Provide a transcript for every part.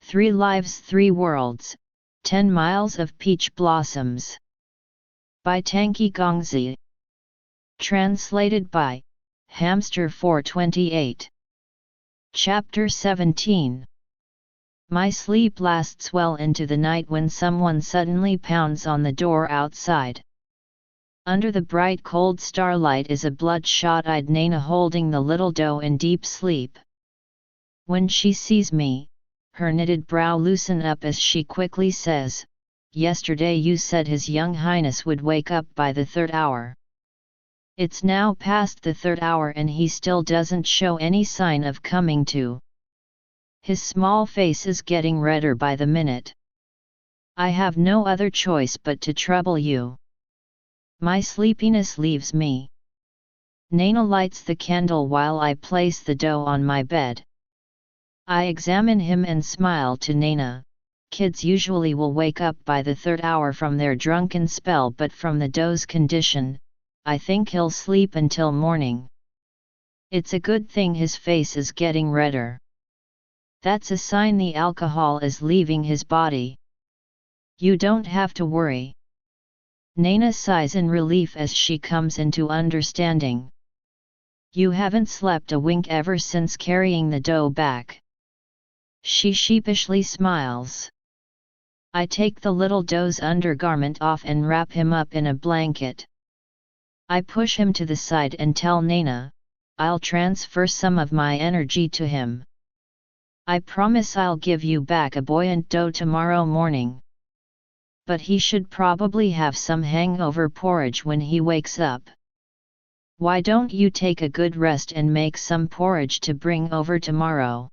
3 Lives 3 Worlds, 10 Miles of Peach Blossoms. By Tangqi Gongzi. Translated by Hamster 428. Chapter 17. My sleep lasts well into the night when someone suddenly pounds on the door outside. Under the bright cold starlight is a bloodshot-eyed Nana holding the little doe in deep sleep. When she sees me, her knitted brow loosen up as she quickly says, "Yesterday you said His Young Highness would wake up by the 3rd hour. It's now past the 3rd hour and he still doesn't show any sign of coming to. His small face is getting redder by the minute. I have no other choice but to trouble you. My sleepiness leaves me." Nana lights the candle while I place the doe on my bed. I examine him and smile to Nana. Kids usually will wake up by the 3rd hour from their drunken spell, but from the doe's condition, I think he'll sleep until morning. It's a good thing his face is getting redder. That's a sign the alcohol is leaving his body. You don't have to worry. Nana sighs in relief as she comes into understanding. You haven't slept a wink ever since carrying the doe back. She sheepishly smiles. I take the little doe's undergarment off and wrap him up in a blanket. I push him to the side and tell Nana, I'll transfer some of my energy to him. I promise I'll give you back a buoyant doe tomorrow morning. But he should probably have some hangover porridge when he wakes up. Why don't you take a good rest and make some porridge to bring over tomorrow?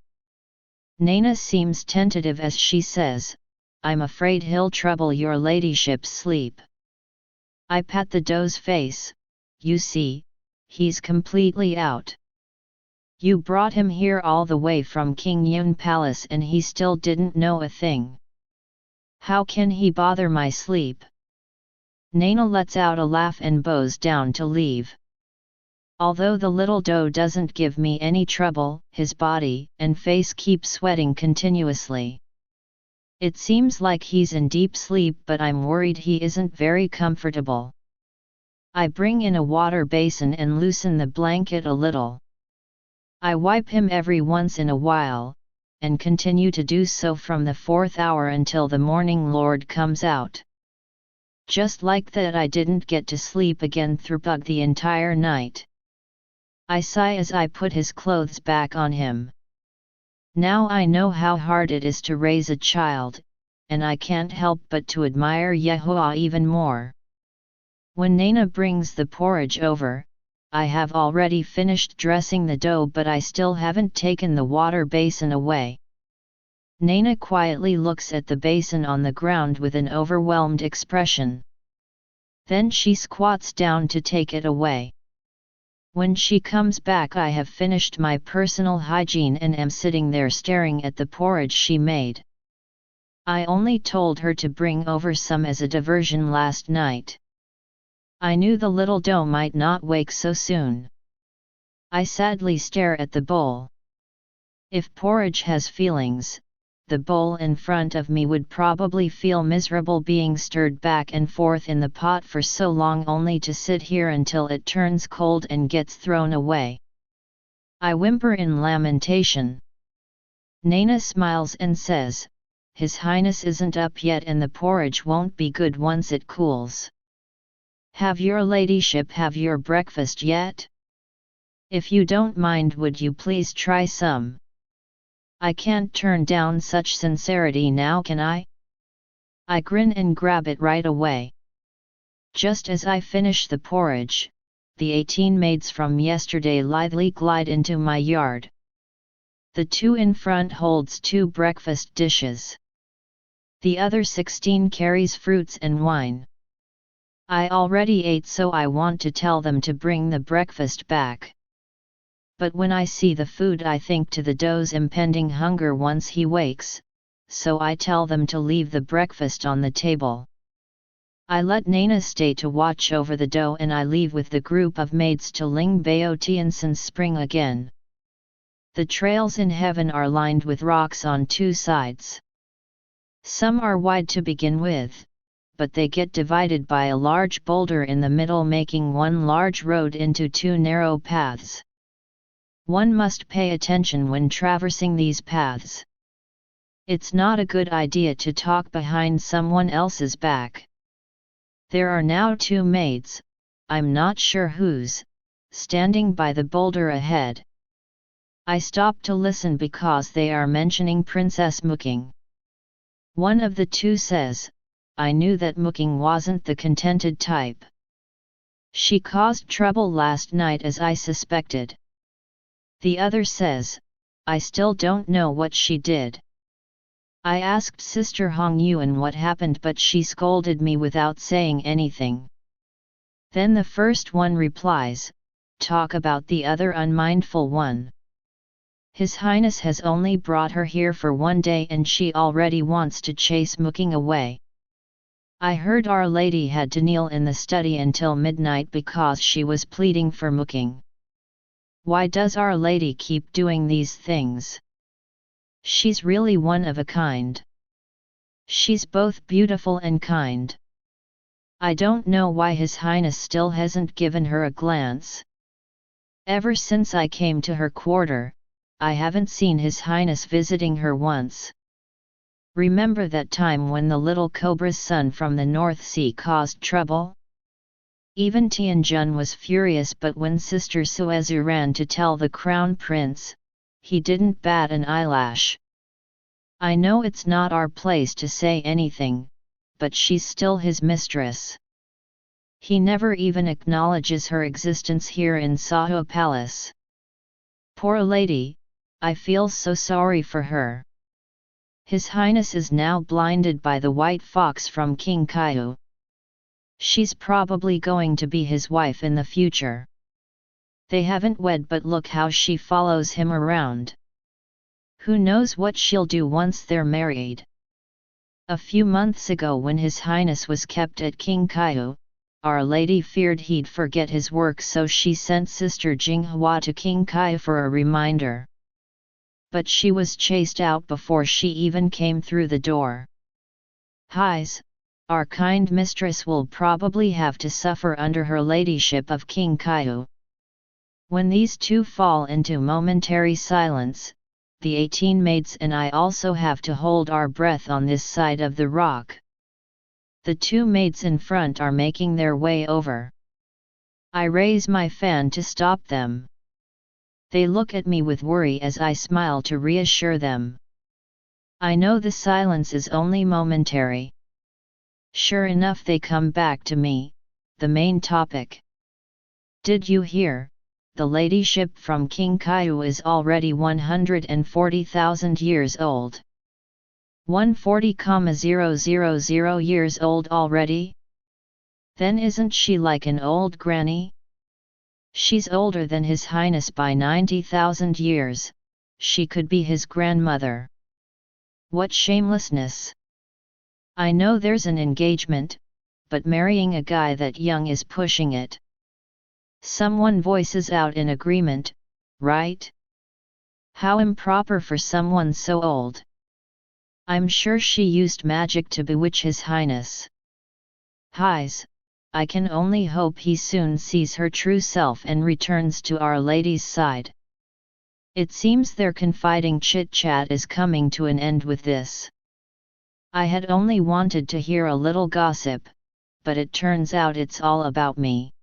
Nana seems tentative as she says, I'm afraid he'll trouble your ladyship's sleep. I pat the doe's face. You see, he's completely out. You brought him here all the way from King Yun Palace and he still didn't know a thing. How can he bother my sleep? Nana lets out a laugh and bows down to leave. Although the little doe doesn't give me any trouble, his body and face keep sweating continuously. It seems like he's in deep sleep, but I'm worried he isn't very comfortable. I bring in a water basin and loosen the blanket a little. I wipe him every once in a while, and continue to do so from the 4th hour until the morning lord comes out. Just like that, I didn't get to sleep again throughout the entire night. I sigh as I put his clothes back on him. Now I know how hard it is to raise a child, and I can't help but to admire Yehoah even more. When Nana brings the porridge over, I have already finished dressing the doe, but I still haven't taken the water basin away. Nana quietly looks at the basin on the ground with an overwhelmed expression. Then she squats down to take it away. When she comes back, I have finished my personal hygiene and am sitting there staring at the porridge she made. I only told her to bring over some as a diversion last night. I knew the little doe might not wake so soon. I sadly stare at the bowl. If porridge has feelings, the bowl in front of me would probably feel miserable being stirred back and forth in the pot for so long only to sit here until it turns cold and gets thrown away. I whimper in lamentation. Nana smiles and says, His Highness isn't up yet and the porridge won't be good once it cools. Have your ladyship have your breakfast yet? If you don't mind, would you please try some? I can't turn down such sincerity now, can I? I grin and grab it right away. Just as I finish the porridge, the 18 maids from yesterday lithely glide into my yard. The 2 in front holds 2 breakfast dishes. The other 16 carries fruits and wine. I already ate, so I want to tell them to bring the breakfast back. But when I see the food, I think to the doe's impending hunger once he wakes, so I tell them to leave the breakfast on the table. I let Nana stay to watch over the doe and I leave with the group of maids to Ling Bao Tiansan's spring again. The trails in heaven are lined with rocks on two sides. Some are wide to begin with, but they get divided by a large boulder in the middle, making one large road into two narrow paths. One must pay attention when traversing these paths. It's not a good idea to talk behind someone else's back. There are now two maids, I'm not sure whose, standing by the boulder ahead. I stop to listen because they are mentioning Princess Mooking. One of the two says, I knew that Mooking wasn't the contented type. She caused trouble last night as I suspected. The other says, I still don't know what she did. I asked Sister Hong Yuan what happened, but she scolded me without saying anything. Then the first one replies, talk about the other unmindful one. His Highness has only brought her here for one day and she already wants to chase Mooking away. I heard Our Lady had to kneel in the study until midnight because she was pleading for Mooking. Why does Our Lady keep doing these things? She's really one of a kind. She's both beautiful and kind. I don't know why His Highness still hasn't given her a glance. Ever since I came to her quarter, I haven't seen His Highness visiting her once. Remember that time when the little cobra's son from the North Sea caused trouble? Even Tianjun was furious, but when Sister Suezu ran to tell the Crown Prince, he didn't bat an eyelash. I know it's not our place to say anything, but she's still his mistress. He never even acknowledges her existence here in Saho Palace. Poor lady, I feel so sorry for her. His Highness is now blinded by the white fox from King Kaiu. She's probably going to be his wife in the future. They haven't wed, but look how she follows him around. Who knows what she'll do once they're married? A few months ago, when His Highness was kept at King Kaiu, Our Lady feared he'd forget his work, so she sent Sister Jinghua to King Kaiu for a reminder. But she was chased out before she even came through the door. Highs, our kind mistress will probably have to suffer under her ladyship of King Kaiu. When these two fall into momentary silence, the 18 maids and I also have to hold our breath on this side of the rock. The two maids in front are making their way over. I raise my fan to stop them. They look at me with worry as I smile to reassure them. I know the silence is only momentary. Sure enough, they come back to me, the main topic. Did you hear? The ladyship from King Kaiu is already 140,000 years old. 140,000 years old already? Then isn't she like an old granny? She's older than His Highness by 90,000 years, she could be his grandmother. What shamelessness! I know there's an engagement, but marrying a guy that young is pushing it. Someone voices out in agreement, right? How improper for someone so old. I'm sure she used magic to bewitch His Highness. Highs, I can only hope he soon sees her true self and returns to Our Lady's side. It seems their confiding chit-chat is coming to an end with this. I had only wanted to hear a little gossip, but it turns out it's all about me.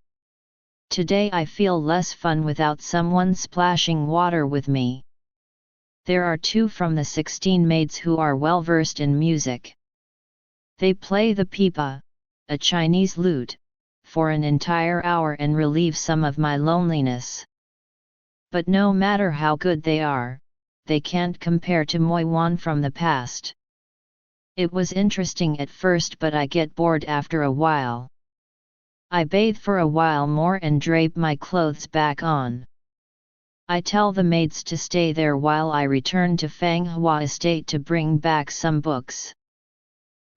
Today I feel less fun without someone splashing water with me. There are two from the 16 maids who are well versed in music. They play the pipa, a Chinese lute, for an entire hour and relieve some of my loneliness. But no matter how good they are, they can't compare to Moi Wan from the past. It was interesting at first, but I get bored after a while. I bathe for a while more and drape my clothes back on. I tell the maids to stay there while I return to Fanghua Estate to bring back some books.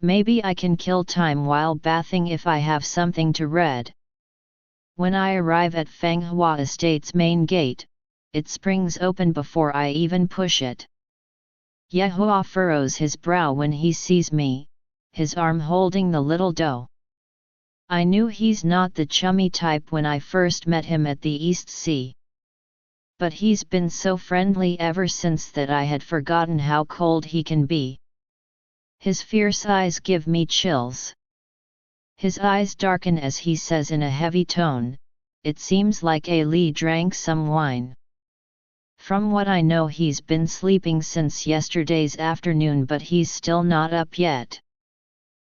Maybe I can kill time while bathing if I have something to read. When I arrive at Fanghua Estate's main gate, it springs open before I even push it. Yehua furrows his brow when he sees me, his arm holding the little doe. I knew he's not the chummy type when I first met him at the East Sea. But he's been so friendly ever since that I had forgotten how cold he can be. His fierce eyes give me chills. His eyes darken as he says in a heavy tone, "It seems like Ali drank some wine." From what I know, he's been sleeping since yesterday's afternoon, but he's still not up yet.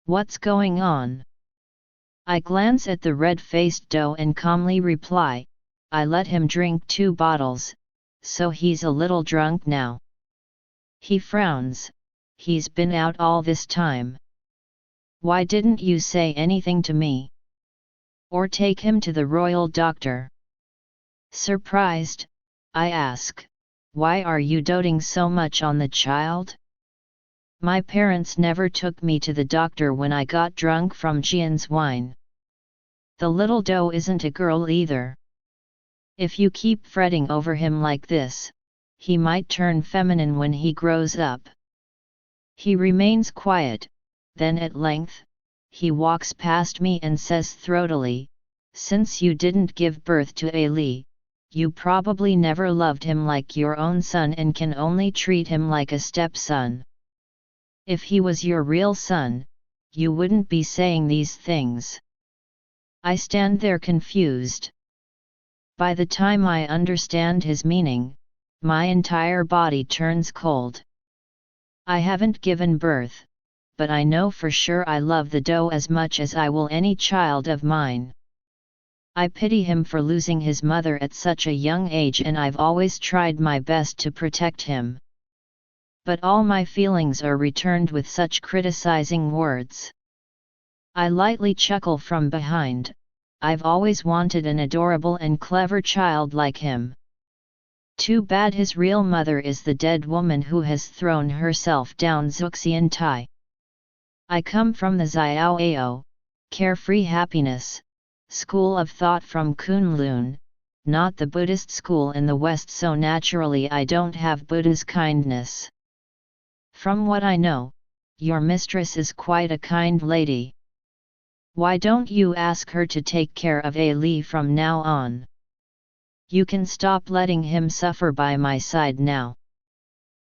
What's going on? I glance at the red-faced doe and calmly reply, "I let him drink 2 bottles, so he's a little drunk now." He frowns. "He's been out all this time. Why didn't you say anything to me? Or take him to the royal doctor?" Surprised, I ask, "Why are you doting so much on the child?" "My parents never took me to the doctor when I got drunk from Jian's wine. The little doe isn't a girl either. If you keep fretting over him like this, he might turn feminine when he grows up." He remains quiet, then at length, he walks past me and says throatily, "Since you didn't give birth to Ali, you probably never loved him like your own son and can only treat him like a stepson. If he was your real son, you wouldn't be saying these things." I stand there confused. By the time I understand his meaning, my entire body turns cold. I haven't given birth, but I know for sure I love the doe as much as I will any child of mine. I pity him for losing his mother at such a young age, and I've always tried my best to protect him. But all my feelings are returned with such criticizing words. I lightly chuckle from behind. I've always wanted an adorable and clever child like him. Too bad his real mother is the dead woman who has thrown herself down Zuxian Tai. I come from the Xiaoao, carefree happiness, school of thought from Kunlun, not the Buddhist school in the West, so naturally I don't have Buddha's kindness. From what I know, your mistress is quite a kind lady. Why don't you ask her to take care of Ali from now on? You can stop letting him suffer by my side now."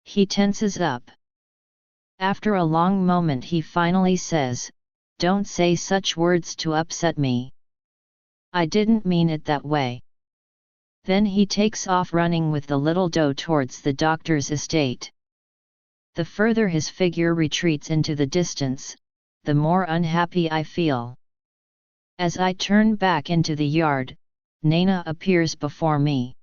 He tenses up. After a long moment he finally says, "Don't say such words to upset me. I didn't mean it that way." Then he takes off running with the little doe towards the doctor's estate. The further his figure retreats into the distance, the more unhappy I feel. As I turn back into the yard, Naina appears before me.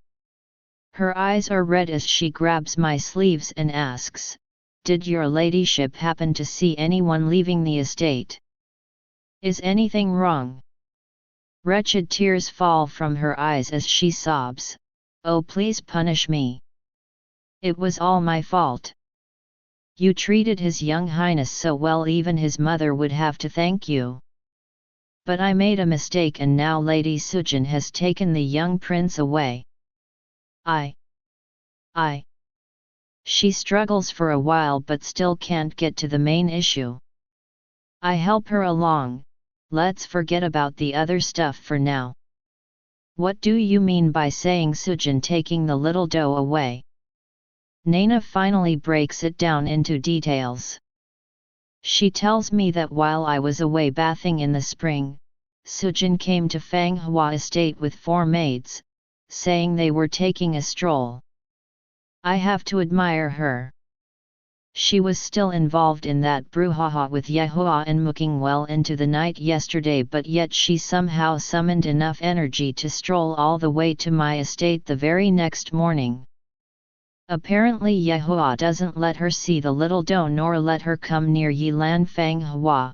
Her eyes are red as she grabs my sleeves and asks, "Did your ladyship happen to see anyone leaving the estate? Is anything wrong?" Wretched tears fall from her eyes as she sobs, "Oh, please punish me. It was all my fault. You treated His Young Highness so well, even his mother would have to thank you. But I made a mistake, and now Lady Sujin has taken the young prince away. I. She struggles for a while but still can't get to the main issue. I help her along. Let's forget about the other stuff for now. What do you mean by saying Sujin taking the little doe away?" Naina finally breaks it down into details. She tells me that while I was away bathing in the spring, Sujin came to Fanghua estate with 4 maids, saying they were taking a stroll. I have to admire her. She was still involved in that brouhaha with Yehua and Mooking well into the night yesterday, but yet she somehow summoned enough energy to stroll all the way to my estate the very next morning. Apparently Yehua doesn't let her see the little doe nor let her come near Yilan Fanghua.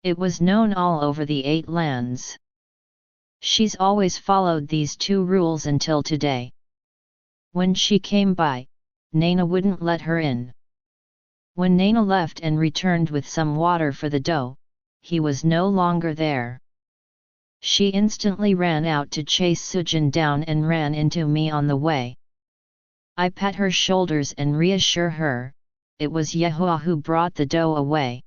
It was known all over the 8 lands. She's always followed these 2 rules until today. When she came by, Naina wouldn't let her in. When Naina left and returned with some water for the doe, he was no longer there. She instantly ran out to chase Sujin down and ran into me on the way. I pat her shoulders and reassure her, it was Yehua who brought the dough away.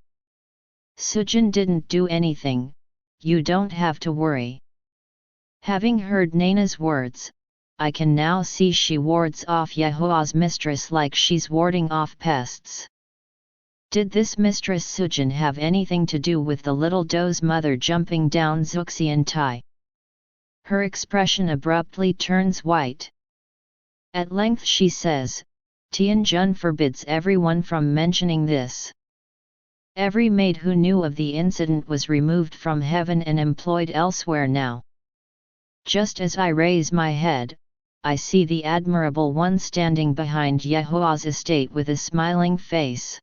Sujin didn't do anything, you don't have to worry. Having heard Naina's words, I can now see she wards off Yehua's mistress like she's warding off pests. Did this mistress Sujin have anything to do with the little doe's mother jumping down Zuxiantai? Her expression abruptly turns white. At length she says, Tianjun forbids everyone from mentioning this. Every maid who knew of the incident was removed from heaven and employed elsewhere now. Just as I raise my head, I see the Admirable One standing behind Yehua's estate with a smiling face.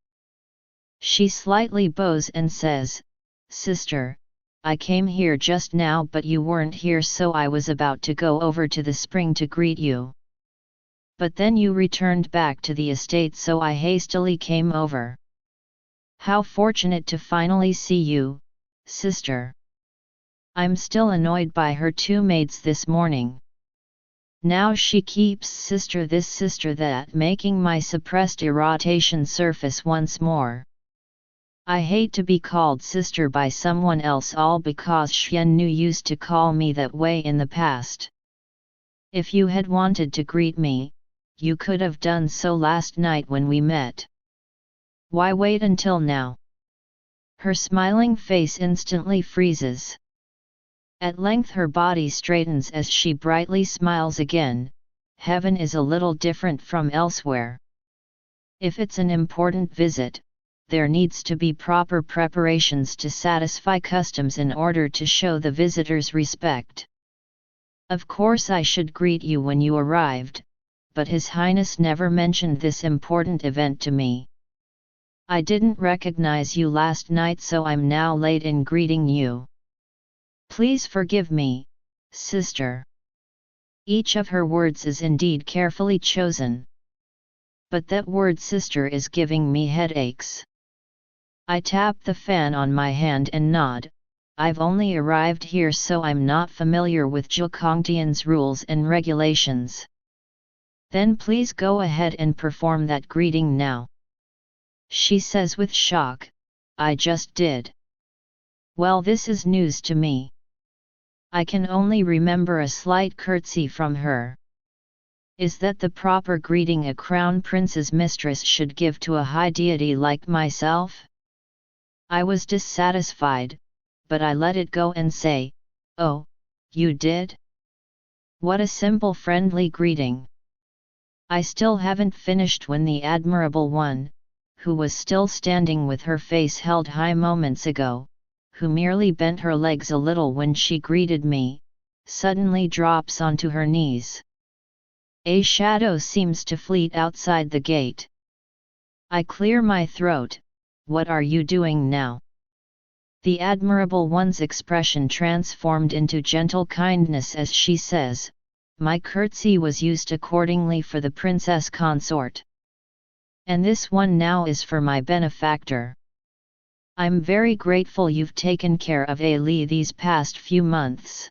She slightly bows and says, Sister, I came here just now but you weren't here, so I was about to go over to the spring to greet you. But then you returned back to the estate, so I hastily came over. How fortunate to finally see you, sister. I'm still annoyed by her two maids this morning. Now she keeps sister this sister that, making my suppressed irritation surface once more. I hate to be called sister by someone else, all because Xian Nu used to call me that way in the past. If you had wanted to greet me, you could have done so last night when we met. Why wait until now? Her smiling face instantly freezes. At length her body straightens as she brightly smiles again. Heaven is a little different from elsewhere. If it's an important visit, there needs to be proper preparations to satisfy customs in order to show the visitors respect. Of course I should greet you when you arrived, but His Highness never mentioned this important event to me. I didn't recognize you last night, so I'm now late in greeting you. Please forgive me, sister. Each of her words is indeed carefully chosen. But that word sister is giving me headaches. I tap the fan on my hand and nod. I've only arrived here, so I'm not familiar with Zhukongtian's rules and regulations. Then please go ahead and perform that greeting now. She says with shock, I just did. Well, this is news to me. I can only remember a slight curtsy from her. Is that the proper greeting a crown prince's mistress should give to a high deity like myself? I was dissatisfied, but I let it go and say, oh, you did? What a simple friendly greeting. I still haven't finished when the Admirable One, who was still standing with her face held high moments ago, who merely bent her legs a little when she greeted me, suddenly drops onto her knees. A shadow seems to fleet outside the gate. I clear my throat. What are you doing now? The Admirable One's expression transformed into gentle kindness as she says, my curtsy was used accordingly for the princess consort. And this one now is for my benefactor. I'm very grateful you've taken care of A Li these past few months.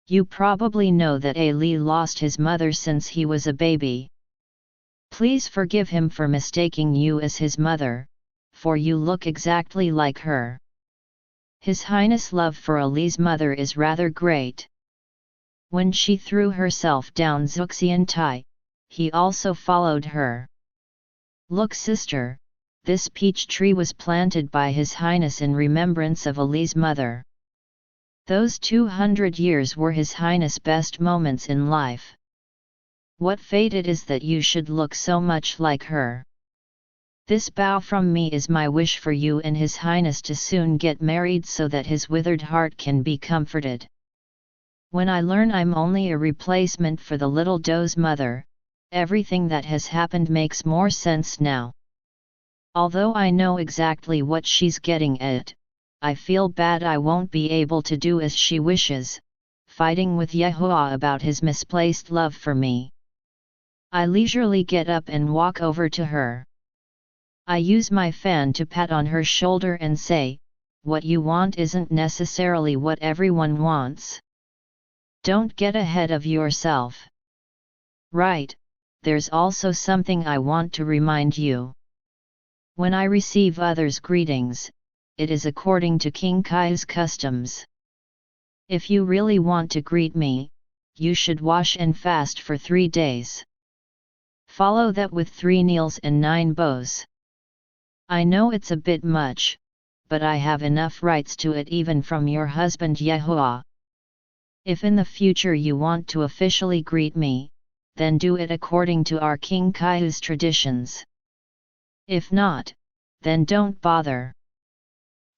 You probably know that A Li lost his mother since he was a baby. Please forgive him for mistaking you as his mother, for you look exactly like her. His Highness' love for Ali's mother is rather great. When she threw herself down Zuxiantai, he also followed her. Look, sister, this peach tree was planted by His Highness in remembrance of Ali's mother. Those 200 years were His Highness' best moments in life. What fate it is that you should look so much like her. This bow from me is my wish for you and His Highness to soon get married so that his withered heart can be comforted. When I learn I'm only a replacement for the little doe's mother, everything that has happened makes more sense now. Although I know exactly what she's getting at, I feel bad I won't be able to do as she wishes, fighting with Yehua about his misplaced love for me. I leisurely get up and walk over to her. I use my fan to pat on her shoulder and say, what you want isn't necessarily what everyone wants. Don't get ahead of yourself. Right, there's also something I want to remind you. When I receive others' greetings, it is according to King Kai's customs. If you really want to greet me, you should wash and fast for 3 days. Follow that with 3 kneels and 9 bows. I know it's a bit much, but I have enough rights to it even from your husband Yehoah. If in the future you want to officially greet me, then do it according to our King Kai's traditions. If not, then don't bother.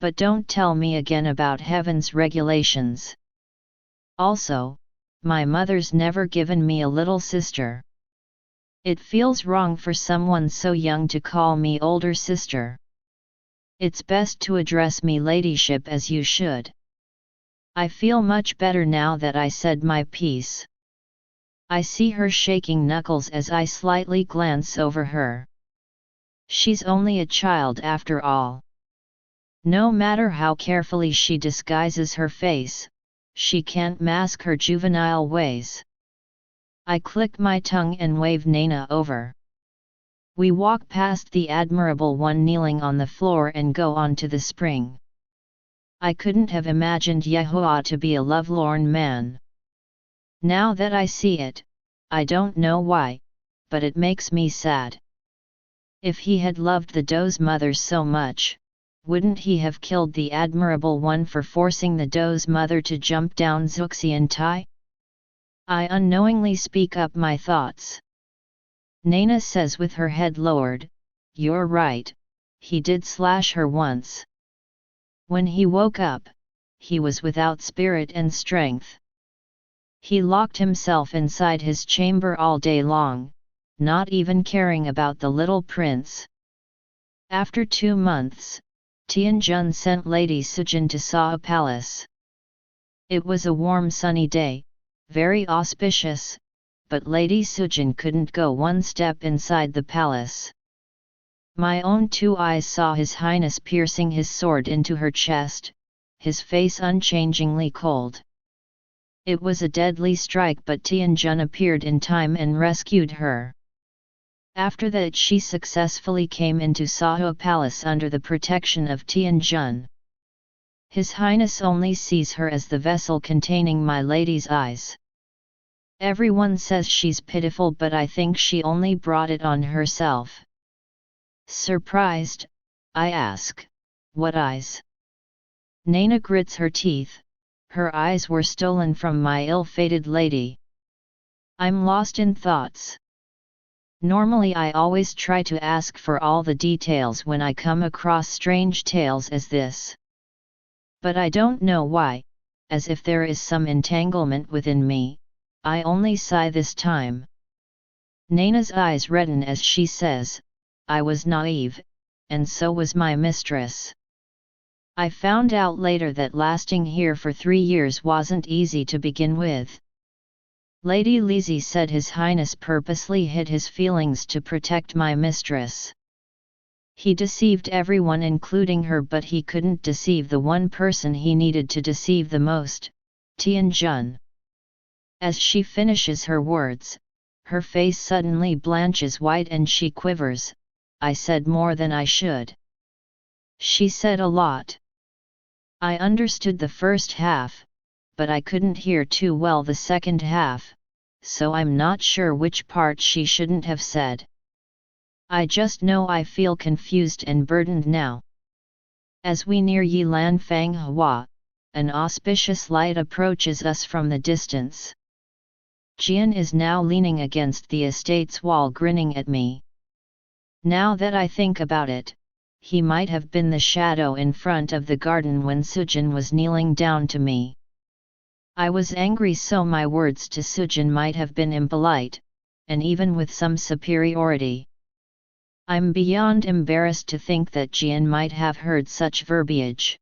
But don't tell me again about heaven's regulations. Also, my mother's never given me a little sister. It feels wrong for someone so young to call me older sister. It's best to address me ladyship as you should. I feel much better now that I said my piece. I see her shaking knuckles as I slightly glance over her. She's only a child after all. No matter how carefully she disguises her face, she can't mask her juvenile ways. I click my tongue and wave Nana over. We walk past the admirable one kneeling on the floor and go on to the spring. I couldn't have imagined Yehoah to be a lovelorn man. Now that I see it, I don't know why, but it makes me sad. If he had loved the doe's mother so much, wouldn't he have killed the admirable one for forcing the doe's mother to jump down Zuxian Tai? I unknowingly speak up my thoughts. Nana says with her head lowered, "You're right, he did slash her once. When he woke up, he was without spirit and strength. He locked himself inside his chamber all day long, not even caring about the little prince." After 2 months, Tianjun sent Lady Sujin to Sao Palace. It was a warm sunny day, very auspicious, but Lady Sujin couldn't go one step inside the palace. My own 2 eyes saw His Highness piercing his sword into her chest, his face unchangingly cold. It was a deadly strike, but Tianjun appeared in time and rescued her. After that she successfully came into Sao Palace under the protection of Tianjun. His Highness only sees her as the vessel containing my lady's eyes. Everyone says she's pitiful, but I think she only brought it on herself. Surprised, I ask, "What eyes?" Nana grits her teeth. Her eyes were stolen from my ill-fated lady. I'm lost in thoughts. Normally I always try to ask for all the details when I come across strange tales as this. But I don't know why, as if there is some entanglement within me, I only sigh this time. Nana's eyes redden as she says, "I was naive, and so was my mistress. I found out later that lasting here for 3 years wasn't easy to begin with." Lady Lizzie said His Highness purposely hid his feelings to protect my mistress. He deceived everyone including her, but he couldn't deceive the one person he needed to deceive the most, Tianjun. As she finishes her words, her face suddenly blanches white and she quivers. "I said more than I should." She said a lot. I understood the first half, but I couldn't hear too well the second half, so I'm not sure which part she shouldn't have said. I just know I feel confused and burdened now. As we near Yilan Fang Hua, an auspicious light approaches us from the distance. Jian is now leaning against the estate's wall grinning at me. Now that I think about it, he might have been the shadow in front of the garden when Sujin was kneeling down to me. I was angry, so my words to Sujin might have been impolite, and even with some superiority. I'm beyond embarrassed to think that Jian might have heard such verbiage.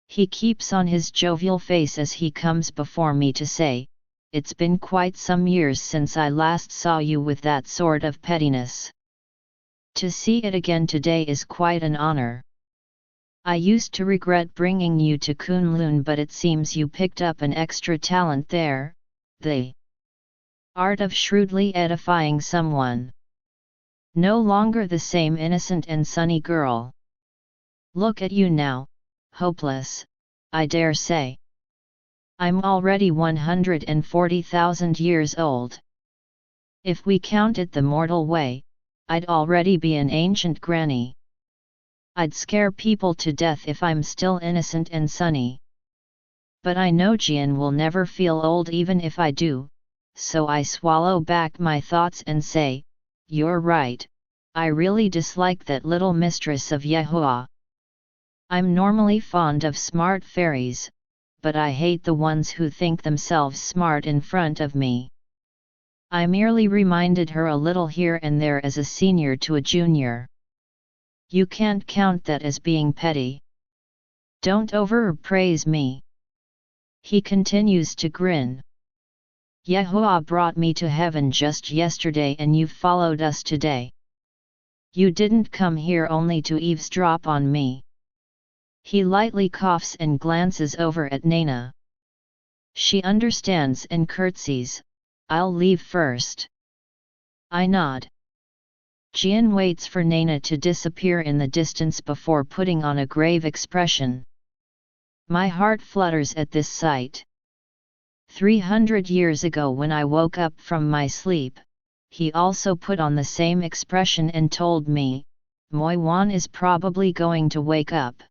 He keeps on his jovial face as he comes before me to say, "It's been quite some years since I last saw you with that sort of pettiness. To see it again today is quite an honor." I used to regret bringing you to Kunlun, but it seems you picked up an extra talent there, the art of shrewdly edifying someone. No longer the same innocent and sunny girl. Look at you now, hopeless, I dare say. I'm already 140,000 years old. If we count it the mortal way, I'd already be an ancient granny. I'd scare people to death if I'm still innocent and sunny. But I know Jian will never feel old even if I do, so I swallow back my thoughts and say, you're right, I really dislike that little mistress of Yehua. I'm normally fond of smart fairies, but I hate the ones who think themselves smart in front of me. I merely reminded her a little here and there as a senior to a junior. You can't count that as being petty. Don't overpraise me. He continues to grin. Yehua brought me to heaven just yesterday and you've followed us today. You didn't come here only to eavesdrop on me. He lightly coughs and glances over at Naina. She understands and curtsies. I'll leave first. I nod. Jian waits for Naina to disappear in the distance before putting on a grave expression. My heart flutters at this sight. 300 years ago when I woke up from my sleep, he also put on the same expression and told me, Moi Wan is probably going to wake up.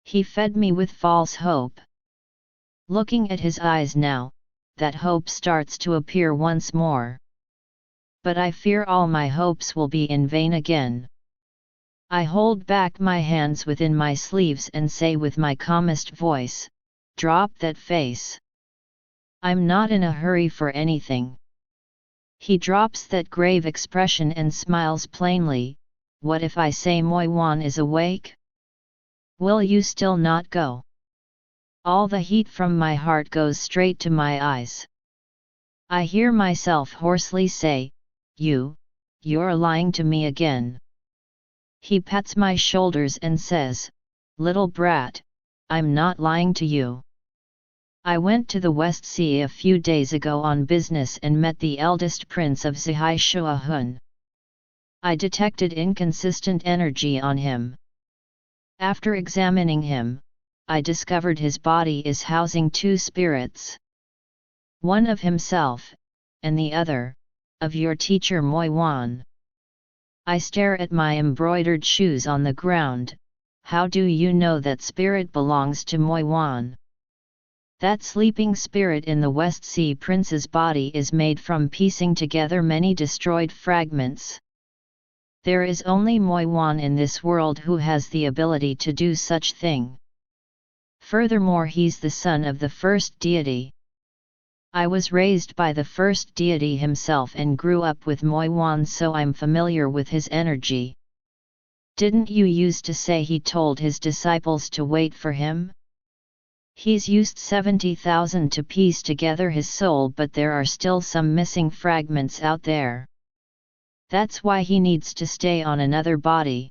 He fed me with false hope. Looking at his eyes now, that hope starts to appear once more. But I fear all my hopes will be in vain again. I hold back my hands within my sleeves and say with my calmest voice, drop that face. I'm not in a hurry for anything. He drops that grave expression and smiles plainly. What if I say Moi Wan is awake? Will you still not go? All the heat from my heart goes straight to my eyes. I hear myself hoarsely say, You're lying to me again. He pats my shoulders and says, little brat, I'm not lying to you. I went to the West Sea a few days ago on business and met the eldest prince of Zihai Shuahun. I detected inconsistent energy on him. After examining him, I discovered his body is housing two spirits. One of himself, and the other, of your teacher Moi Wan. I stare at my embroidered shoes on the ground. How do you know that spirit belongs to Moi Wan? That sleeping spirit in the West Sea Prince's body is made from piecing together many destroyed fragments. There is only Moi Wan in this world who has the ability to do such thing. Furthermore, he's the son of the first deity. I was raised by the first deity himself and grew up with Moi Wan, so I'm familiar with his energy. Didn't you used to say he told his disciples to wait for him? He's used 70,000 to piece together his soul, but there are still some missing fragments out there. That's why he needs to stay on another body.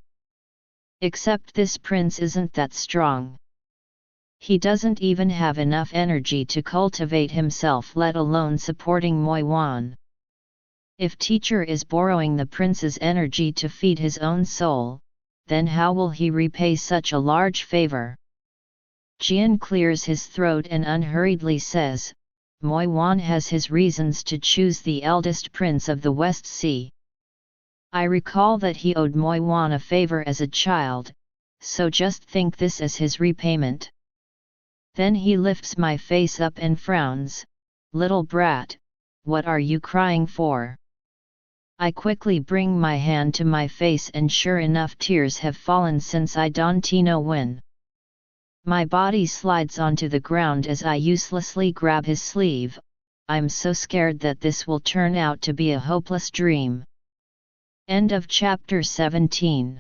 Except this prince isn't that strong. He doesn't even have enough energy to cultivate himself, let alone supporting Moi Wan. If teacher is borrowing the prince's energy to feed his own soul, then how will he repay such a large favor? Jian clears his throat and unhurriedly says, Moi Wan has his reasons to choose the eldest prince of the West Sea. I recall that he owed Moi Wan a favor as a child, so just think this as his repayment. Then he lifts my face up and frowns, little brat, what are you crying for? I quickly bring my hand to my face and sure enough tears have fallen since I don't know when. My body slides onto the ground as I uselessly grab his sleeve. I'm so scared that this will turn out to be a hopeless dream. End of chapter 17.